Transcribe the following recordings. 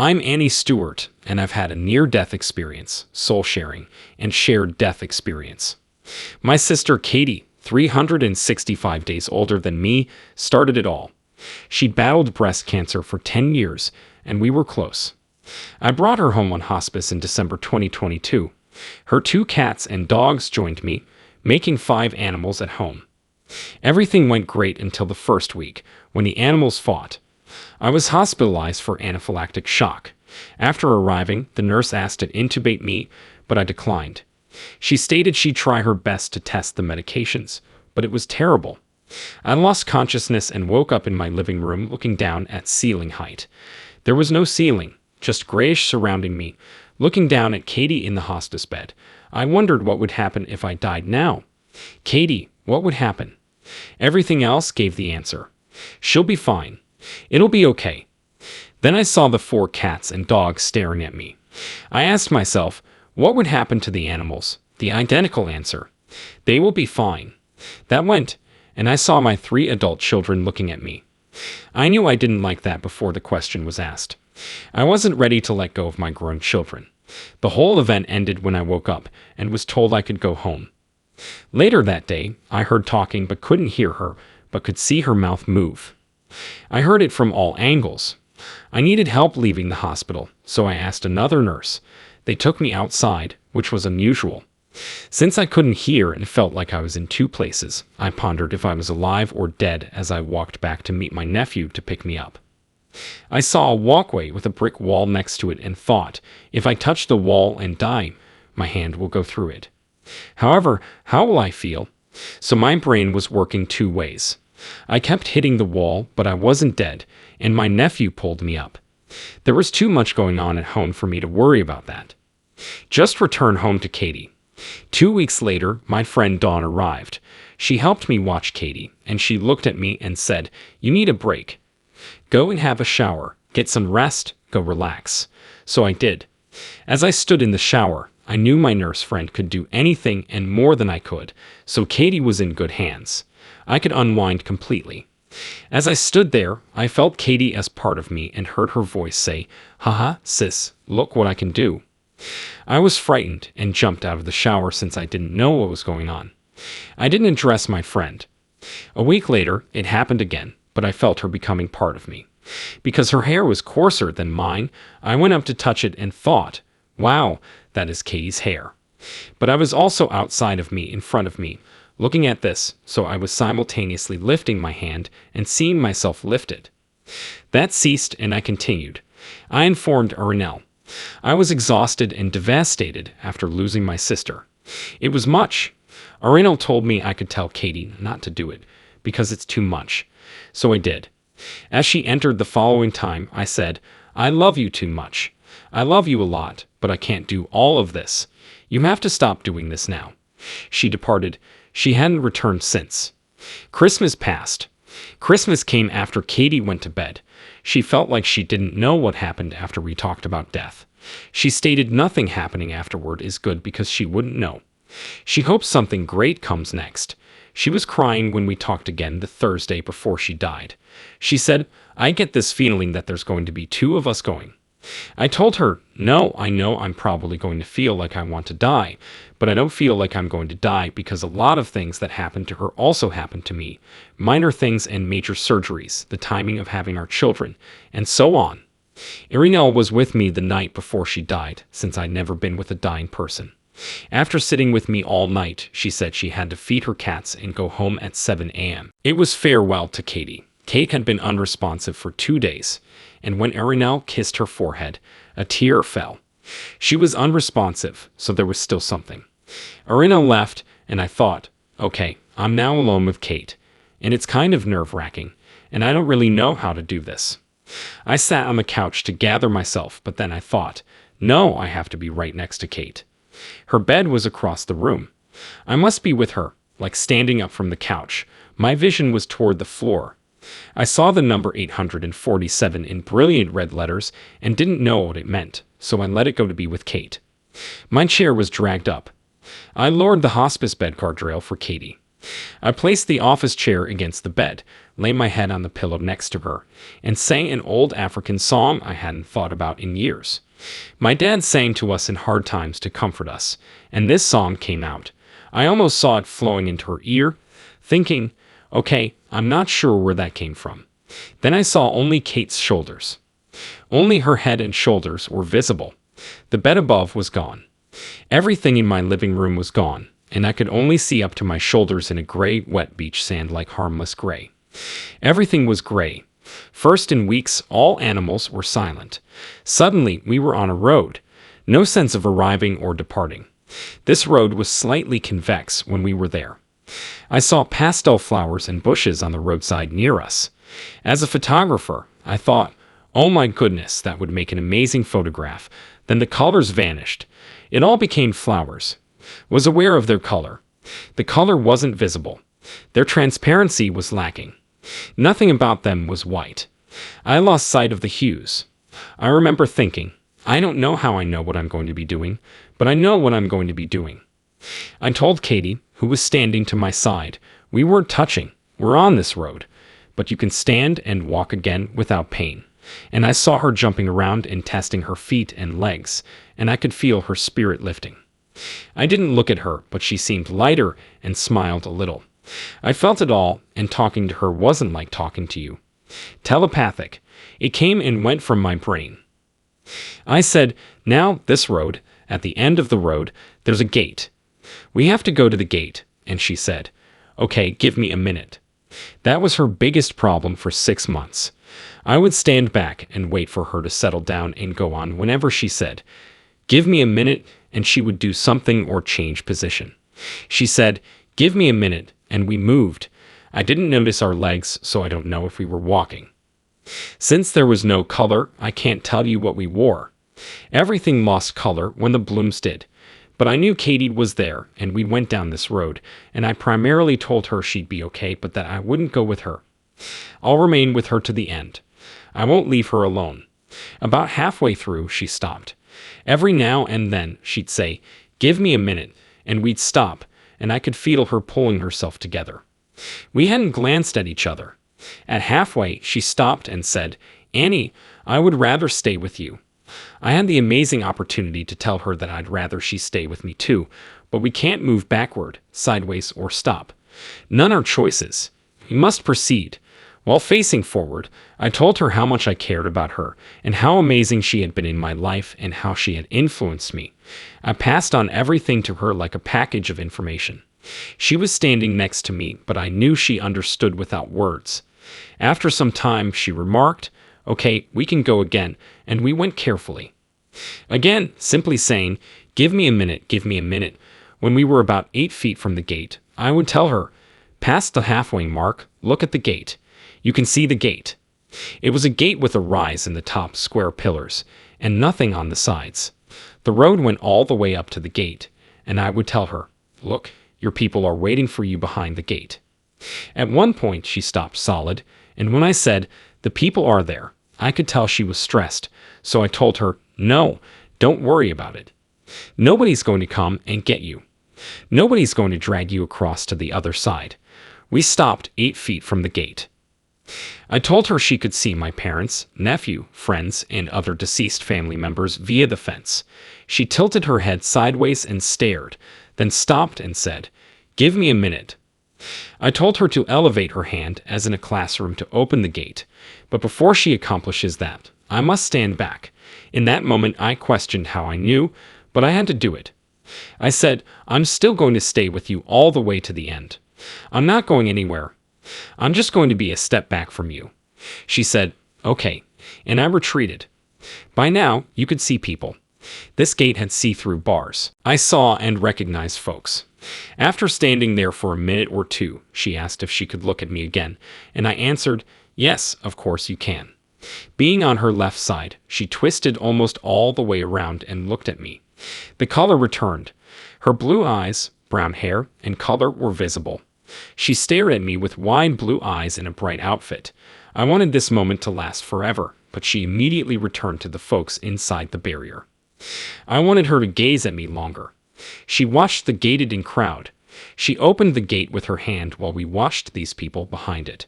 I'm Annie Stewart, and I've had a near-death experience, soul sharing, and shared death experience. My sister Katie, 365 days older than me, started it all. She'd battled breast cancer for 10 years, and we were close. I brought her home on hospice in December 2022. Her 2 cats and dogs joined me, making 5 animals at home. Everything went great until the first week, when the animals fought. I was hospitalized for anaphylactic shock. After arriving, the nurse asked to intubate me, but I declined. She stated she'd try her best to test the medications, but it was terrible. I lost consciousness and woke up in my living room looking down at ceiling height. There was no ceiling, just grayish surrounding me. Looking down at Katie in the hospice bed, I wondered what would happen if I died now. Katie, what would happen? Everything else gave the answer. She'll be fine. It'll be okay. Then I saw the 4 cats and dogs staring at me. I asked myself, what would happen to the animals? The identical answer. They will be fine. That went, and I saw my 3 adult children looking at me. I knew I didn't like that before the question was asked. I wasn't ready to let go of my grown children. The whole event ended when I woke up and was told I could go home. Later that day, I heard talking but couldn't hear her, but could see her mouth move. I heard it from all angles. I needed help leaving the hospital, so I asked another nurse. They took me outside, which was unusual. Since I couldn't hear and felt like I was in 2 places, I pondered if I was alive or dead as I walked back to meet my nephew to pick me up. I saw a walkway with a brick wall next to it and thought, if I touch the wall and die, my hand will go through it. However, how will I feel? So my brain was working 2 ways. I kept hitting the wall, but I wasn't dead, and my nephew pulled me up. There was too much going on at home for me to worry about that. Just returned home to Katie. 2 weeks later, my friend Dawn arrived. She helped me watch Katie, and she looked at me and said, "You need a break. Go and have a shower, get some rest, go relax." So I did. As I stood in the shower, I knew my nurse friend could do anything and more than I could, so Katie was in good hands. I could unwind completely. As I stood there, I felt Katie as part of me and heard her voice say, "Haha, sis, look what I can do." I was frightened and jumped out of the shower since I didn't know what was going on. I didn't address my friend. A week later, it happened again, but I felt her becoming part of me. Because her hair was coarser than mine, I went up to touch it and thought, wow, that is Katie's hair. But I was also outside of me, in front of me, looking at this, so I was simultaneously lifting my hand and seeing myself lift it. That ceased and I continued. I informed Arinel. I was exhausted and devastated after losing my sister. It was much. Arinel told me I could tell Katie not to do it, because it's too much. So I did. As she entered the following time, I said, "I love you too much. I love you a lot, but I can't do all of this. You have to stop doing this now." She departed. She hadn't returned since. Christmas passed. Christmas came after Katie went to bed. She felt like she didn't know what happened after we talked about death. She stated nothing happening afterward is good because she wouldn't know. She hopes something great comes next. She was crying when we talked again the Thursday before she died. She said, "I get this feeling that there's going to be 2 of us going." I told her, "No, I know I'm probably going to feel like I want to die, but I don't feel like I'm going to die because a lot of things that happened to her also happened to me. Minor things and major surgeries, the timing of having our children, and so on." Irinel was with me the night before she died, since I'd never been with a dying person. After sitting with me all night, she said she had to feed her cats and go home at 7 a.m. It was farewell to Katie. Kate had been unresponsive for 2 days, and when Arinel kissed her forehead, a tear fell. She was unresponsive, so there was still something. Arinel left, and I thought, okay, I'm now alone with Kate, and it's kind of nerve-wracking, and I don't really know how to do this. I sat on the couch to gather myself, but then I thought, no, I have to be right next to Kate. Her bed was across the room. I must be with her, like standing up from the couch. My vision was toward the floor. I saw the number 847 in brilliant red letters and didn't know what it meant, so I let it go to be with Kate. My chair was dragged up. I lowered the hospice bed guardrail for Katie. I placed the office chair against the bed, lay my head on the pillow next to her, and sang an old African song I hadn't thought about in years. My dad sang to us in hard times to comfort us, and this song came out. I almost saw it flowing into her ear, thinking, okay, I'm not sure where that came from. Then I saw only Kate's shoulders. Only her head and shoulders were visible. The bed above was gone. Everything in my living room was gone, and I could only see up to my shoulders in a gray, wet beach sand like harmless gray. Everything was gray. First in weeks, all animals were silent. Suddenly, we were on a road. No sense of arriving or departing. This road was slightly convex when we were there. I saw pastel flowers and bushes on the roadside near us. As a photographer, I thought, oh my goodness, that would make an amazing photograph. Then the colors vanished. It all became flowers. Was aware of their color. The color wasn't visible. Their transparency was lacking. Nothing about them was white. I lost sight of the hues. I remember thinking, I don't know how I know what I'm going to be doing, but I know what I'm going to be doing. I told Katie, who was standing to my side, we weren't touching. We're on this road, but you can stand and walk again without pain. And I saw her jumping around and testing her feet and legs, and I could feel her spirit lifting. I didn't look at her, but she seemed lighter and smiled a little. I felt it all, and talking to her wasn't like talking to you. Telepathic. It came and went from my brain. I said, now this road, at the end of the road, there's a gate. We have to go to the gate, and she said, okay, give me a minute. That was her biggest problem for 6 months. I would stand back and wait for her to settle down and go on whenever she said, give me a minute, and she would do something or change position. She said, give me a minute, and we moved. I didn't notice our legs, so I don't know if we were walking. Since there was no color, I can't tell you what we wore. Everything lost color when the blooms did. But I knew Katie was there, and we went down this road, and I primarily told her she'd be okay, but that I wouldn't go with her. I'll remain with her to the end. I won't leave her alone. About halfway through, she stopped. Every now and then, she'd say, give me a minute, and we'd stop, and I could feel her pulling herself together. We hadn't glanced at each other. At halfway, she stopped and said, Annie, I would rather stay with you. I had the amazing opportunity to tell her that I'd rather she stay with me too, but we can't move backward, sideways, or stop. None are choices. We must proceed. While facing forward, I told her how much I cared about her, and how amazing she had been in my life and how she had influenced me. I passed on everything to her like a package of information. She was standing next to me, but I knew she understood without words. After some time, she remarked, okay, we can go again, and we went carefully. Again, simply saying, give me a minute, give me a minute. When we were about 8 feet from the gate, I would tell her, past the halfway mark, look at the gate. You can see the gate. It was a gate with a rise in the top square pillars, and nothing on the sides. The road went all the way up to the gate, and I would tell her, look, your people are waiting for you behind the gate. At one point, she stopped solid, and when I said, the people are there, I could tell she was stressed, so I told her, no, don't worry about it. Nobody's going to come and get you. Nobody's going to drag you across to the other side. We stopped 8 feet from the gate. I told her she could see my parents, nephew, friends, and other deceased family members via the fence. She tilted her head sideways and stared, then stopped and said, give me a minute. I told her to elevate her hand as in a classroom to open the gate, but before she accomplishes that, I must stand back. In that moment, I questioned how I knew, but I had to do it. I said, I'm still going to stay with you all the way to the end. I'm not going anywhere. I'm just going to be a step back from you. She said, okay, and I retreated. By now, you could see people. This gate had see-through bars. I saw and recognized folks. After standing there for a minute or two, she asked if she could look at me again, and I answered, yes, of course you can. Being on her left side, she twisted almost all the way around and looked at me. The color returned. Her blue eyes, brown hair, and color were visible. She stared at me with wide blue eyes in a bright outfit. I wanted this moment to last forever, but she immediately returned to the folks inside the barrier. I wanted her to gaze at me longer. She watched the gated-in crowd. She opened the gate with her hand while we watched these people behind it.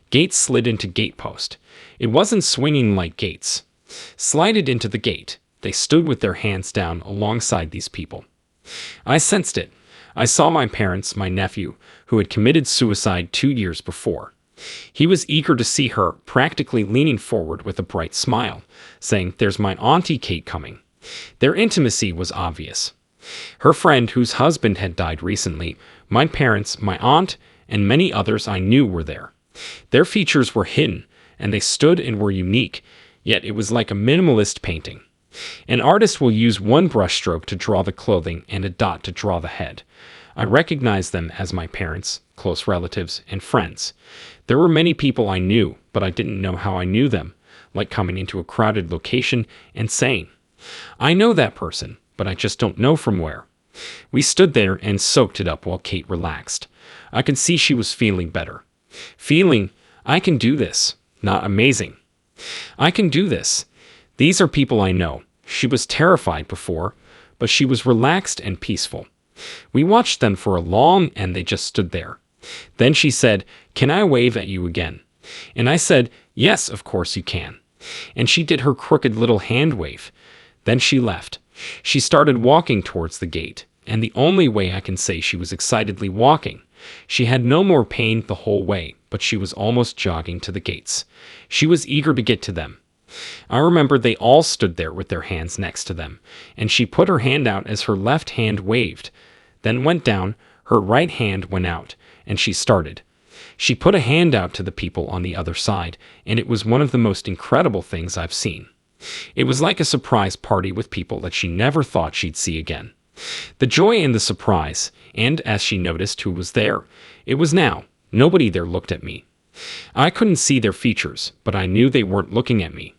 Gates slid into gatepost. It wasn't swinging like gates. Slided into the gate. They stood with their hands down alongside these people. I sensed it. I saw my parents, my nephew, who had committed suicide 2 years before. He was eager to see her, practically leaning forward with a bright smile, saying, "There's my Auntie Kate coming." Their intimacy was obvious. Her friend, whose husband had died recently, my parents, my aunt, and many others I knew were there. Their features were hidden, and they stood and were unique, yet it was like a minimalist painting. An artist will use one brushstroke to draw the clothing and a dot to draw the head. I recognized them as my parents, close relatives, and friends. There were many people I knew, but I didn't know how I knew them, like coming into a crowded location and saying, "I know that person, but I just don't know from where." We stood there and soaked it up while Kate relaxed. I could see she was feeling better. Feeling, I can do this. Not amazing. I can do this. These are people I know. She was terrified before, but she was relaxed and peaceful. We watched them for a long, and they just stood there. Then she said, "Can I wave at you again?" And I said, "Yes, of course you can." And she did her crooked little hand wave. Then she left. She started walking towards the gate, and the only way I can say she was excitedly walking. She had no more pain the whole way, but she was almost jogging to the gates. She was eager to get to them. I remember they all stood there with their hands next to them, and she put her hand out as her left hand waved, then went down, her right hand went out, and she started. She put a hand out to the people on the other side, and it was one of the most incredible things I've seen. It was like a surprise party with people that she never thought she'd see again. The joy in the surprise, and as she noticed who was there, it was now. Nobody there looked at me. I couldn't see their features, but I knew they weren't looking at me.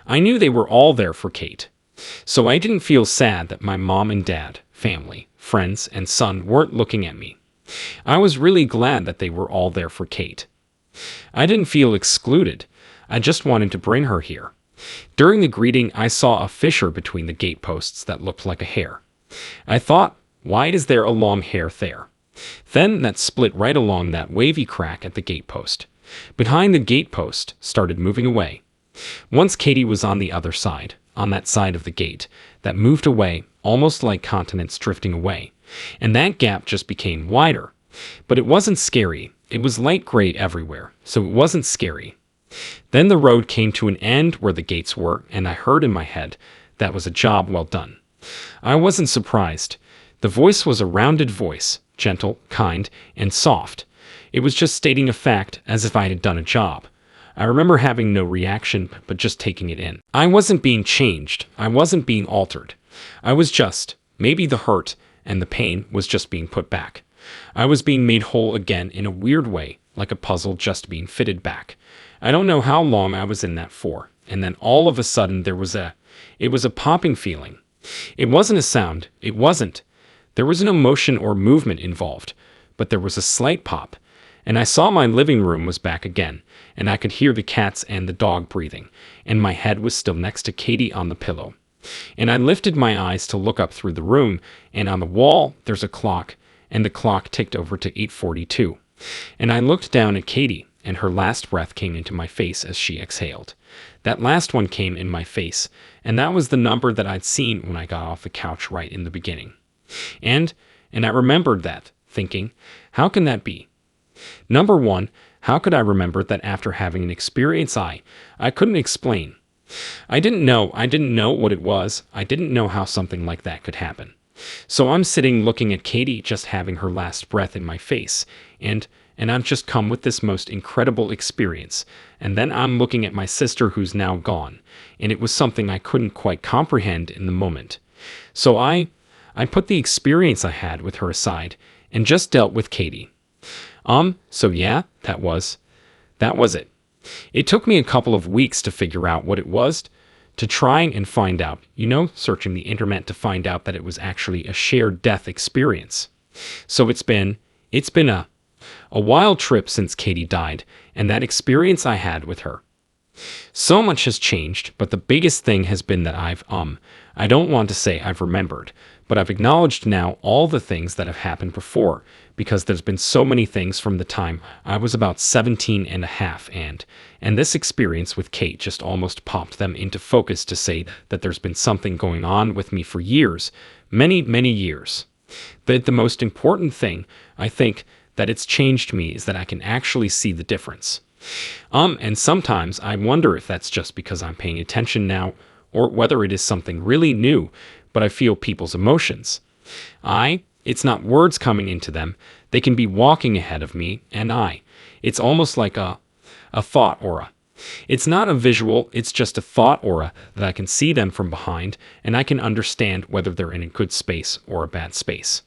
I knew they were all there for Kate. So I didn't feel sad that my mom and dad, family, friends, and son weren't looking at me. I was really glad that they were all there for Kate. I didn't feel excluded. I just wanted to bring her here. During the greeting, I saw a fissure between the gateposts that looked like a hair. I thought, why is there a long hair there? Then that split right along that wavy crack at the gatepost. Behind the gatepost started moving away. Once Katie was on the other side, on that side of the gate, that moved away, almost like continents drifting away. And that gap just became wider. But it wasn't scary. It was light gray everywhere, so it wasn't scary. Then the road came to an end where the gates were, and I heard in my head, that was a job well done. I wasn't surprised. The voice was a rounded voice, gentle, kind, and soft. It was just stating a fact as if I had done a job. I remember having no reaction, but just taking it in. I wasn't being changed. I wasn't being altered. I was just, maybe the hurt and the pain was just being put back. I was being made whole again in a weird way, like a puzzle just being fitted back. I don't know how long I was in that for, and then all of a sudden it was a popping feeling. It wasn't a sound. It wasn't. There was no emotion or movement involved, but there was a slight pop. And I saw my living room was back again, and I could hear the cats and the dog breathing, and my head was still next to Katie on the pillow. And I lifted my eyes to look up through the room, and on the wall there's a clock, and the clock ticked over to 8:42. And I looked down at Katie, and her last breath came into my face as she exhaled. That last one came in my face, and that was the number that I'd seen when I got off the couch right in the beginning. And I remembered that, thinking, how can that be? Number one, how could I remember that after having an experience I couldn't explain? I didn't know what it was. I didn't know how something like that could happen. So I'm sitting looking at Katie just having her last breath in my face, and I've just come with this most incredible experience, and then I'm looking at my sister who's now gone, and it was something I couldn't quite comprehend in the moment. So I put the experience I had with her aside, and just dealt with Katie. So yeah, that was it. It took me a couple of weeks to figure out what it was, to try and find out, searching the internet to find out that it was actually a shared death experience. So it's been a wild trip since Katie died, and that experience I had with her. So much has changed, but the biggest thing has been that I don't want to say I've remembered, but I've acknowledged now all the things that have happened before, because there's been so many things from the time I was about 17 and a half, and this experience with Kate just almost popped them into focus to say that there's been something going on with me for years, many, many years. But the most important thing, I think, that it's changed me is that I can actually see the difference. And sometimes I wonder if that's just because I'm paying attention now, or whether it is something really new, but I feel people's emotions. It's not words coming into them. They can be walking ahead of me, and it's almost like a thought aura. It's not a visual, it's just a thought aura that I can see them from behind, and I can understand whether they're in a good space or a bad space.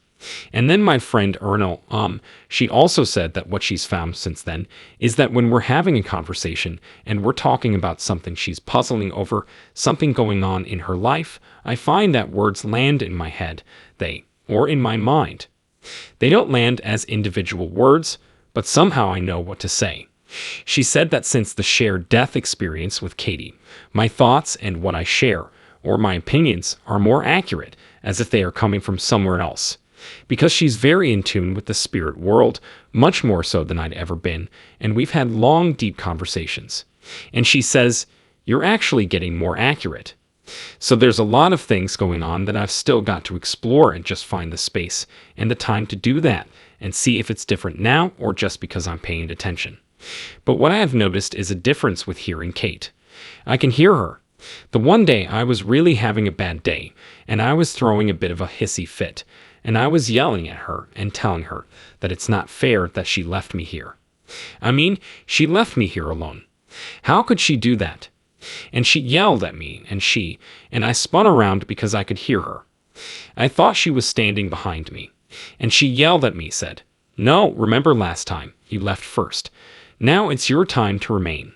And then my friend Ernal, she also said that what she's found since then is that when we're having a conversation and we're talking about something she's puzzling over, something going on in her life, I find that words land in my head, or in my mind. They don't land as individual words, but somehow I know what to say. She said that since the shared death experience with Katie, my thoughts and what I share, or my opinions, are more accurate, as if they are coming from somewhere else. Because she's very in tune with the spirit world, much more so than I'd ever been, and we've had long, deep conversations. And she says, "You're actually getting more accurate." So there's a lot of things going on that I've still got to explore and just find the space and the time to do that and see if it's different now or just because I'm paying attention. But what I have noticed is a difference with hearing Kate. I can hear her. The one day I was really having a bad day, and I was throwing a bit of a hissy fit, and I was yelling at her and telling her that it's not fair that she left me here. I mean, she left me here alone. How could she do that? And she yelled at me, and I spun around because I could hear her. I thought she was standing behind me, and she yelled at me, said, "No, remember last time, you left first. Now it's your time to remain."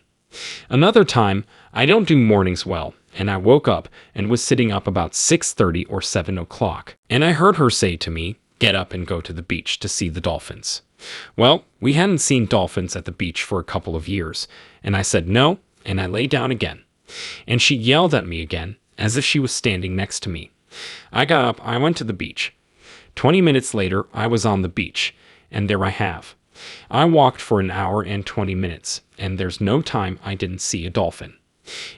Another time, I don't do mornings well, and I woke up and was sitting up about 6:30 or 7 o'clock, and I heard her say to me, "Get up and go to the beach to see the dolphins." Well, we hadn't seen dolphins at the beach for a couple of years, and I said no, and I lay down again. And she yelled at me again, as if she was standing next to me. I got up, I went to the beach. 20 minutes later, I was on the beach, and there I have. I walked for an hour and 20 minutes, and there's no time I didn't see a dolphin.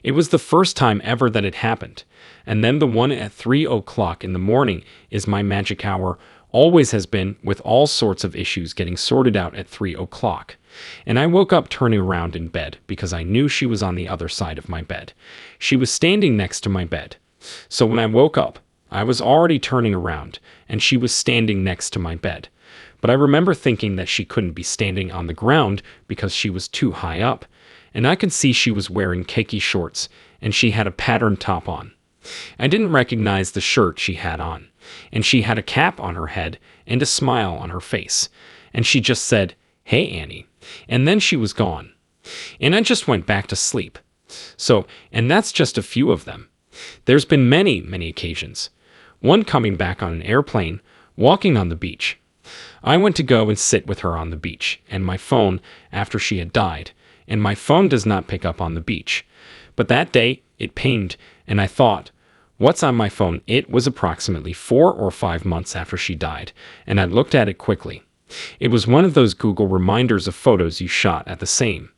It was the first time ever that it happened, and then the one at 3 o'clock in the morning is my magic hour, always has been, with all sorts of issues getting sorted out at 3 o'clock. And I woke up turning around in bed because I knew she was on the other side of my bed. She was standing next to my bed. So when I woke up, I was already turning around, and she was standing next to my bed. But I remember thinking that she couldn't be standing on the ground because she was too high up, and I could see she was wearing khaki shorts, and she had a patterned top on. I didn't recognize the shirt she had on, and she had a cap on her head and a smile on her face, and she just said, "Hey, Annie," and then she was gone. And I just went back to sleep. And that's just a few of them. There's been many, many occasions. One coming back on an airplane, walking on the beach. I went to go and sit with her on the beach, and my phone, after she had died, and my phone does not pick up on the beach. But that day, it pinged, and I thought, what's on my phone? It was approximately 4 or 5 months after she died, and I looked at it quickly. It was one of those Google reminders of photos you shot at the same.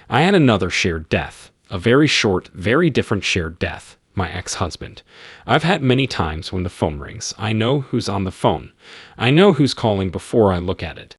I had another shared death, a very short, very different shared death. My ex-husband. I've had many times when the phone rings. I know who's on the phone. I know who's calling before I look at it.